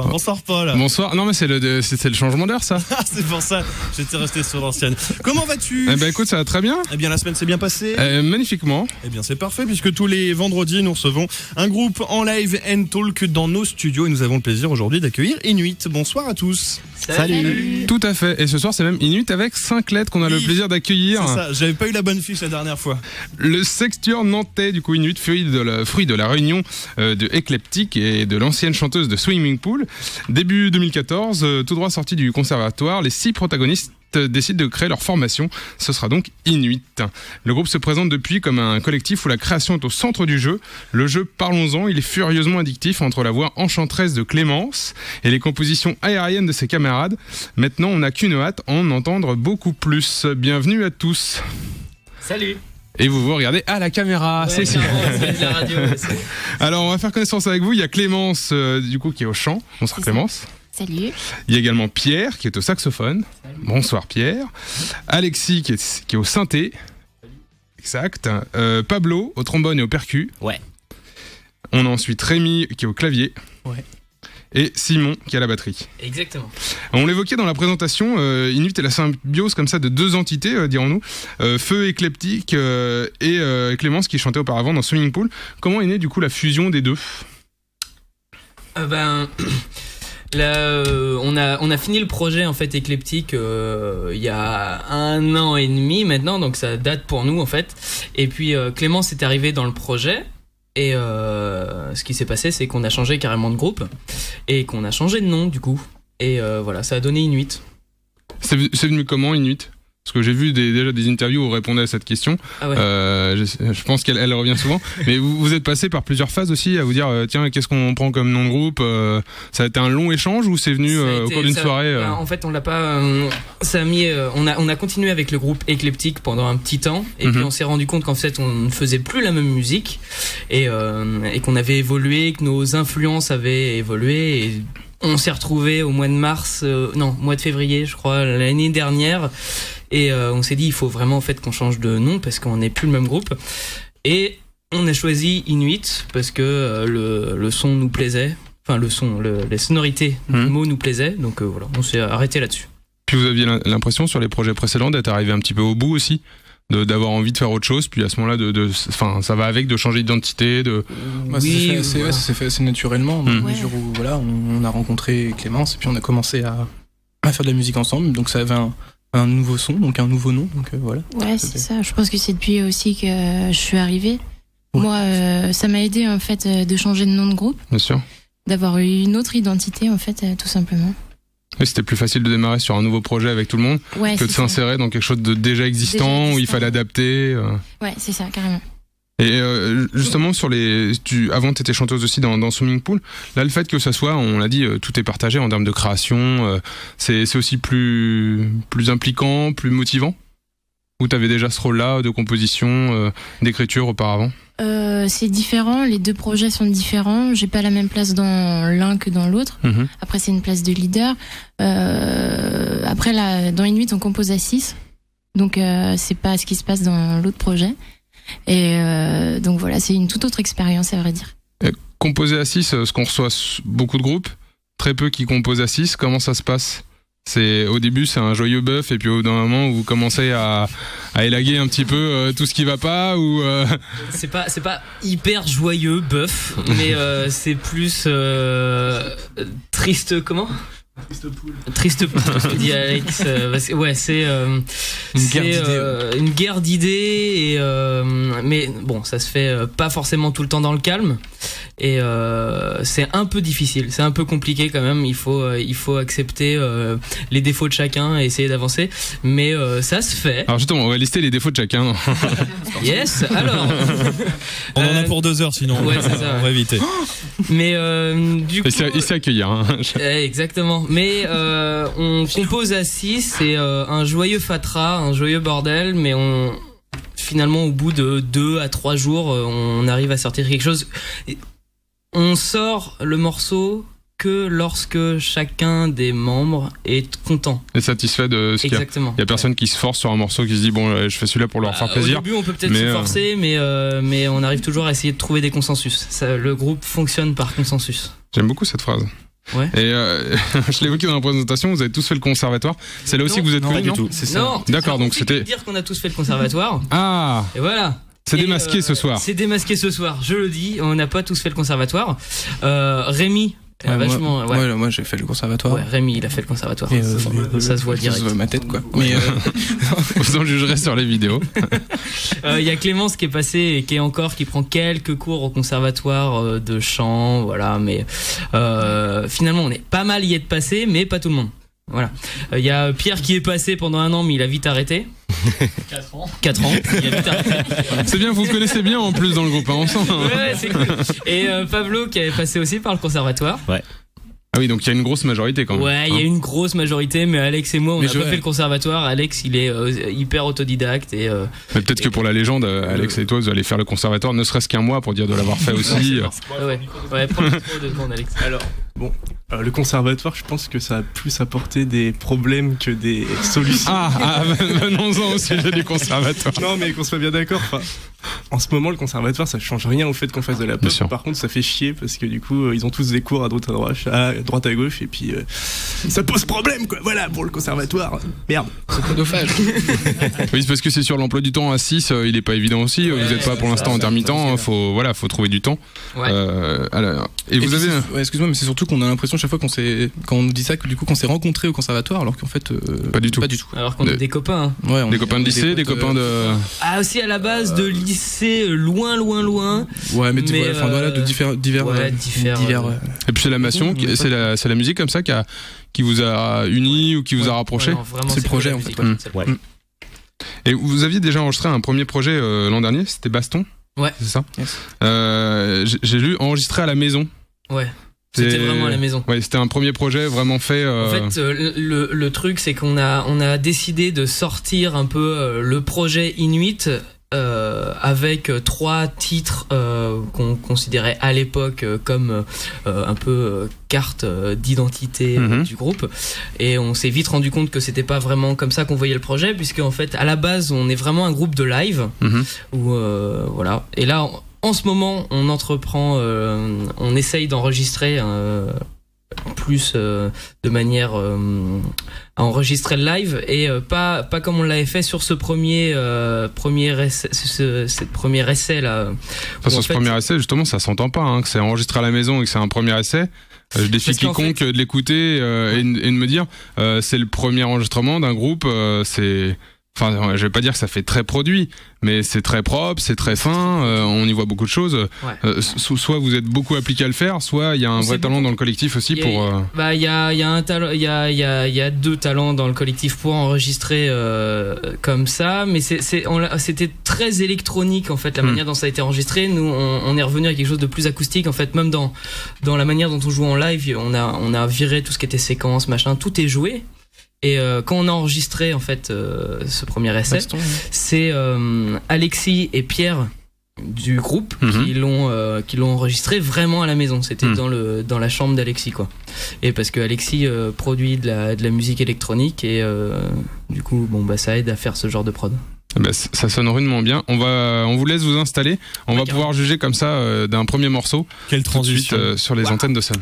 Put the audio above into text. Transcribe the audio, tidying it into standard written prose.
Enfin, bonsoir Paul. Bonsoir. Non mais c'est le changement d'heure ça. C'est pour ça, j'étais resté sur l'ancienne. Comment vas-tu? Eh ben écoute, ça va très bien. Eh bien la semaine s'est bien passée. Magnifiquement. Eh bien c'est parfait puisque tous les vendredis nous recevons un groupe en live and talk dans nos studios et nous avons le plaisir aujourd'hui d'accueillir Inuit. Bonsoir à tous. Salut. Tout à fait. Et ce soir c'est même Inuit avec 5 lettres qu'on a le plaisir d'accueillir. C'est ça, j'avais pas eu la bonne fiche la dernière fois. Le sextuor nantais du coup Inuit, fruit de la réunion de Éclectique et de l'ancienne chanteuse de Swimming Pool. Début 2014, tout droit sorti du conservatoire, les 6 protagonistes décident de créer leur formation. Ce sera donc Inuit. Le groupe se présente depuis comme un collectif où la création est au centre du jeu. Le jeu, parlons-en, il est furieusement addictif entre la voix enchanteresse de Clémence et les compositions aériennes de ses camarades. Maintenant, on n'a qu'une hâte, en entendre beaucoup plus. Bienvenue à tous. Salut. Et vous regardez à la caméra, ouais, c'est la radio. Alors, on va faire connaissance avec vous. Il y a Clémence, du coup, qui est au chant. Bonsoir Clémence. Salut. Il y a également Pierre qui est au saxophone. Salut. Bonsoir Pierre. Alexis qui est au synthé. Salut. Exact. Pablo au trombone et au percu. Ouais. On a ensuite Rémi qui est au clavier. Ouais. Et Simon qui est à la batterie. Exactement. On l'évoquait dans la présentation, Inuit est la symbiose comme ça de 2 entités, dirons-nous. Feu Éclectique et Clémence qui chantait auparavant dans Swimming Pool. Comment est née du coup la fusion des deux? Là, on a fini le projet en fait Éclectique il y a 1 an et demi maintenant, donc ça date pour nous en fait. Et puis Clémence est arrivée dans le projet. Et ce qui s'est passé, c'est qu'on a changé carrément de groupe et qu'on a changé de nom du coup. Et voilà, ça a donné Inuit. C'est venu comment Inuit? Parce que j'ai vu déjà des interviews où on répondait à cette question. Ah ouais. Je pense qu'elle revient souvent. Mais vous êtes passé par plusieurs phases aussi à vous dire tiens, qu'est-ce qu'on prend comme nom de groupe? Ça a été un long échange ou c'est venu au cours d'une soirée En fait, on l'a pas. Ça a mis. On a continué avec le groupe Éclectique pendant un petit temps et puis on s'est rendu compte qu'en fait on ne faisait plus la même musique et qu'on avait évolué, que nos influences avaient évolué. Et on s'est retrouvés au mois de février, je crois, l'année dernière. Et on s'est dit, il faut vraiment en fait qu'on change de nom parce qu'on n'est plus le même groupe. Et on a choisi Inuit parce que le son nous plaisait. Enfin, les sonorités du mot nous plaisaient. Donc voilà, on s'est arrêté là-dessus. Puis vous aviez l'impression sur les projets précédents d'être arrivé un petit peu au bout aussi, d'avoir envie de faire autre chose. Puis à ce moment-là, ça va avec de changer d'identité. Oui, ça s'est fait assez naturellement. Dans la mesure où voilà, on a rencontré Clémence et puis on a commencé à faire de la musique ensemble. Donc ça avait un nouveau son, donc un nouveau nom, donc voilà. Ouais, c'est ça. Je pense que c'est depuis aussi que je suis arrivée. Ouais. Moi, ça m'a aidé en fait de changer de nom de groupe. Bien sûr. D'avoir eu une autre identité en fait, tout simplement. Et c'était plus facile de démarrer sur un nouveau projet avec tout le monde que de s'insérer dans quelque chose de déjà existant où il fallait adapter. Ouais, c'est ça, carrément. Et justement, avant tu étais chanteuse aussi dans Swimming Pool. Là, le fait que ça soit, on l'a dit, tout est partagé en termes de création, c'est aussi plus impliquant, plus motivant? Ou tu avais déjà ce rôle-là de composition, d'écriture auparavant? C'est différent, les 2 projets sont différents. J'ai pas la même place dans l'un que dans l'autre. Après, c'est une place de leader. Après, là, dans Inuit, on compose à 6. Donc, c'est pas ce qui se passe dans l'autre projet. Et donc voilà, c'est une toute autre expérience à vrai dire. Composer à 6, ce qu'on reçoit beaucoup de groupes, très peu qui composent à 6, comment ça se passe? Au début c'est un joyeux bœuf et puis au bout d'un moment vous commencez à élaguer un petit peu tout ce qui va pas ou C'est pas hyper joyeux bœuf, mais c'est plus triste comment? Triste poule, ce que dit Alex. Ouais, c'est une guerre d'idées. Mais bon, ça se fait pas forcément tout le temps dans le calme. Et c'est un peu difficile, c'est un peu compliqué quand même. Il faut accepter les défauts de chacun et essayer d'avancer. Mais ça se fait. Alors justement, on va lister les défauts de chacun. Yes. Alors, on en a pour 2 heures sinon. Ouais, c'est ça. On va éviter. Mais du coup, il sait accueillir. Hein. Exactement. Mais on compose à 6, c'est un joyeux fatras, un joyeux bordel, mais finalement au bout de 2 à 3 jours, on arrive à sortir quelque chose. On sort le morceau que lorsque chacun des membres est content. Et satisfait de ce qu'il y a. Exactement. Il y a personne qui se force sur un morceau qui se dit bon, je fais celui-là pour leur faire plaisir. Au début, on peut peut-être se forcer, mais on arrive toujours à essayer de trouver des consensus. Le groupe fonctionne par consensus. J'aime beaucoup cette phrase. Ouais. Et je l'ai évoqué dans la présentation, vous avez tous fait le conservatoire. C'est là aussi que vous êtes connus, non ? C'est ça. Non. D'accord, donc c'était. dire qu'on a tous fait le conservatoire. Ah. Et voilà. C'est démasqué ce soir. C'est démasqué ce soir, je le dis. On n'a pas tous fait le conservatoire. Rémi. Vachement, moi j'ai fait le conservatoire. Ouais, Rémi il a fait le conservatoire. Ça se voit direct. Ça se voit ma tête quoi. Mais vous en jugerez sur les vidéos. Il y a Clémence qui est passée et qui prend quelques cours au conservatoire de chant, voilà. Mais finalement on est pas mal y être passé, mais pas tout le monde. Voilà. Il y a Pierre qui est passé pendant 1 an, mais il a vite arrêté. 4 ans. Il a vite arrêté. C'est bien, vous connaissez bien en plus dans le groupe, hein, on sent. Ouais, c'est cool. Et Pablo qui est passé aussi par le conservatoire. Ouais. Ah oui, donc il y a une grosse majorité quand même. Ouais, il y a une grosse majorité, mais Alex et moi, on n'a pas fait le conservatoire. Alex, il est hyper autodidacte et. Mais peut-être que pour la légende, Alex et toi, vous allez faire le conservatoire, ne serait-ce qu'un mois pour dire de l'avoir fait aussi. Ouais, prends le micro de ton Alex. Alors, bon, le conservatoire, je pense que ça a plus apporté des problèmes que des solutions. Venons-en au sujet du conservatoire. Non, mais qu'on soit bien d'accord. En ce moment, le conservatoire, ça change rien au fait qu'on fasse de la pop. Par contre, ça fait chier parce que du coup, ils ont tous des cours à droite à gauche, et puis ça pose problème, quoi. Voilà, pour le conservatoire. Merde. C'est chronophage. Oui, parce que c'est sur l'emploi du temps à 6, il est pas évident aussi. Vous n'êtes pas pour l'instant intermittent. Faut trouver du temps. Ouais. Et vous avez. Excuse-moi, mais c'est surtout qu'on a l'impression chaque fois quand on nous dit ça que du coup qu'on s'est rencontrés au conservatoire, alors qu'en fait pas du tout. Alors qu'on est des copains. Hein. Ouais, des copains de lycée, des copains de. Ah aussi à la base de lycée loin. Ouais, mais voilà, de divers. Et puis c'est la passion, c'est la musique comme ça qui vous a unis ou qui vous a rapprochés. C'est le projet en fait. Ouais. Et vous aviez déjà enregistré un premier projet l'an dernier, c'était Baston. Ouais. C'est ça. Yes. J'ai lu enregistré à la maison. Ouais. C'était vraiment à la maison. Ouais, c'était un premier projet vraiment fait. En fait, le truc, c'est qu'on a décidé de sortir un peu le projet Inuit avec 3 titres qu'on considérait à l'époque comme un peu carte d'identité du groupe, et on s'est vite rendu compte que c'était pas vraiment comme ça qu'on voyait le projet, puisque en fait à la base on est vraiment un groupe de live où voilà, et là en ce moment on entreprend on essaye d'enregistrer plus de manière à enregistrer le live, et pas comme on l'avait fait sur ce premier essai là. Sur ce premier essai, justement, ça s'entend pas que c'est enregistré à la maison et que c'est un premier essai. Je défie quiconque de l'écouter et de me dire c'est le premier enregistrement d'un groupe. Enfin, je vais pas dire que ça fait très produit, mais c'est très propre, c'est très fin, on y voit beaucoup de choses. Ouais. Soit vous êtes beaucoup appliqué à le faire, soit il y a un vrai talent dans le collectif aussi pour. Il y a un talent, il y a 2 talents dans le collectif pour enregistrer comme ça, mais c'était très électronique en fait la manière dont ça a été enregistré. Nous, on est revenu à quelque chose de plus acoustique en fait, même dans la manière dont on joue en live, on a viré tout ce qui était séquence, machin, tout est joué. Et quand on a enregistré en fait ce premier essai, c'est Alexis et Pierre du groupe qui l'ont enregistré vraiment à la maison. C'était dans la chambre d'Alexis, quoi. Et parce que Alexis produit de la musique électronique, et du coup ça aide à faire ce genre de prod. Ça sonne rudement bien. On vous laisse vous installer. On va pouvoir juger comme ça d'un premier morceau. Quelle transition tout de suite sur les antennes de Sun.